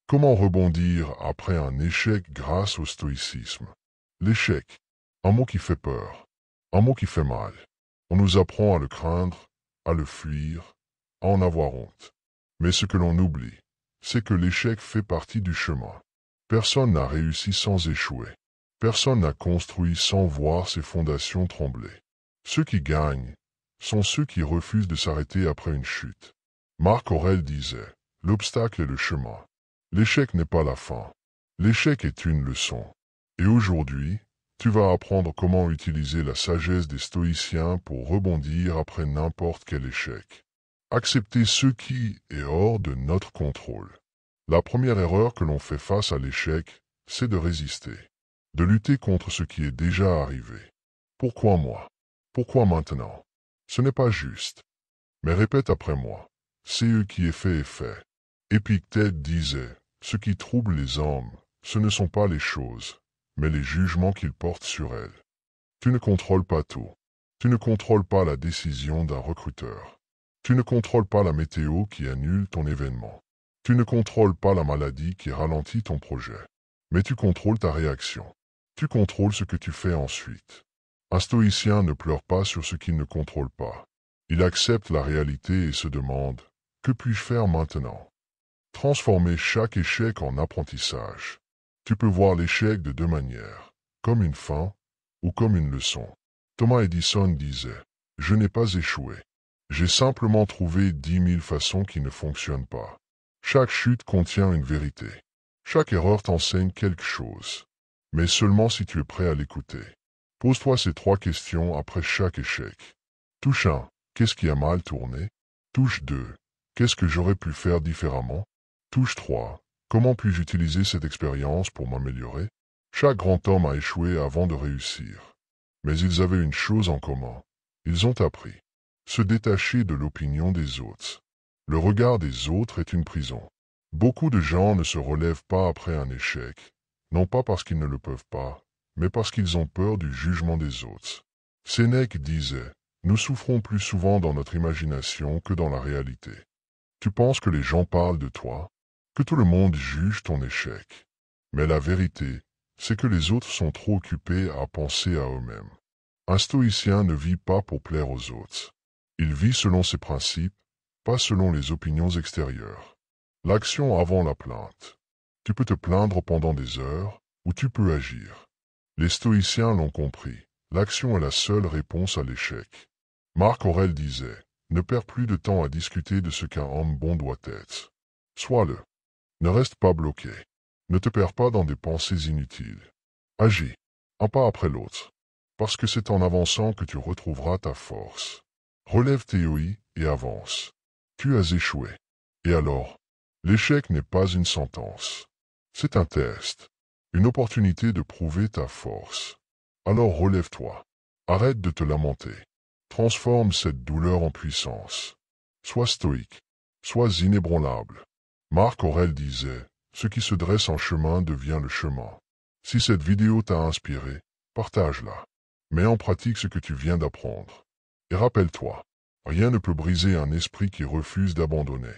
Comment rebondir après un échec grâce au stoïcisme? L'échec, un mot qui fait peur, un mot qui fait mal. On nous apprend à le craindre, à le fuir, à en avoir honte. Mais ce que l'on oublie, c'est que l'échec fait partie du chemin. Personne n'a réussi sans échouer. Personne n'a construit sans voir ses fondations trembler. Ceux qui gagnent sont ceux qui refusent de s'arrêter après une chute. Marc Aurèle disait, l'obstacle est le chemin. L'échec n'est pas la fin. L'échec est une leçon. Et aujourd'hui, tu vas apprendre comment utiliser la sagesse des stoïciens pour rebondir après n'importe quel échec. Accepter ce qui est hors de notre contrôle. La première erreur que l'on fait face à l'échec, c'est de résister. De lutter contre ce qui est déjà arrivé. Pourquoi moi? Pourquoi maintenant? Ce n'est pas juste. Mais répète après moi. C'est eux qui est fait est fait. Épictète disait, ce qui trouble les hommes, ce ne sont pas les choses, mais les jugements qu'ils portent sur elles. Tu ne contrôles pas tout. Tu ne contrôles pas la décision d'un recruteur. Tu ne contrôles pas la météo qui annule ton événement. Tu ne contrôles pas la maladie qui ralentit ton projet. Mais tu contrôles ta réaction. Tu contrôles ce que tu fais ensuite. Un stoïcien ne pleure pas sur ce qu'il ne contrôle pas. Il accepte la réalité et se demande, que puis-je faire maintenant? Transformer chaque échec en apprentissage. Tu peux voir l'échec de deux manières, comme une fin ou comme une leçon. Thomas Edison disait, je n'ai pas échoué. J'ai simplement trouvé 10 000 façons qui ne fonctionnent pas. Chaque chute contient une vérité. Chaque erreur t'enseigne quelque chose. Mais seulement si tu es prêt à l'écouter. Pose-toi ces 3 questions après chaque échec. Touche 1. Qu'est-ce qui a mal tourné? Touche 2. Qu'est-ce que j'aurais pu faire différemment? Touche 3. Comment puis-je utiliser cette expérience pour m'améliorer? Chaque grand homme a échoué avant de réussir. Mais ils avaient une chose en commun. Ils ont appris. Se détacher de l'opinion des autres. Le regard des autres est une prison. Beaucoup de gens ne se relèvent pas après un échec, non pas parce qu'ils ne le peuvent pas, mais parce qu'ils ont peur du jugement des autres. Sénèque disait, nous souffrons plus souvent dans notre imagination que dans la réalité. Tu penses que les gens parlent de toi, que tout le monde juge ton échec. Mais la vérité, c'est que les autres sont trop occupés à penser à eux-mêmes. Un stoïcien ne vit pas pour plaire aux autres. Il vit selon ses principes, pas selon les opinions extérieures. L'action avant la plainte. Tu peux te plaindre pendant des heures, ou tu peux agir. Les stoïciens l'ont compris. L'action est la seule réponse à l'échec. Marc Aurèle disait, ne perds plus de temps à discuter de ce qu'un homme bon doit être. Sois-le. Ne reste pas bloqué. Ne te perds pas dans des pensées inutiles. Agis, un pas après l'autre, parce que c'est en avançant que tu retrouveras ta force. Relève tes OI et avance. Tu as échoué. Et alors? L'échec n'est pas une sentence. C'est un test, une opportunité de prouver ta force. Alors relève-toi. Arrête de te lamenter. Transforme cette douleur en puissance. Sois stoïque. Sois inébranlable. Marc Aurèle disait, ce qui se dresse en chemin devient le chemin. Si cette vidéo t'a inspiré, partage-la. Mets en pratique ce que tu viens d'apprendre. Et rappelle-toi, rien ne peut briser un esprit qui refuse d'abandonner.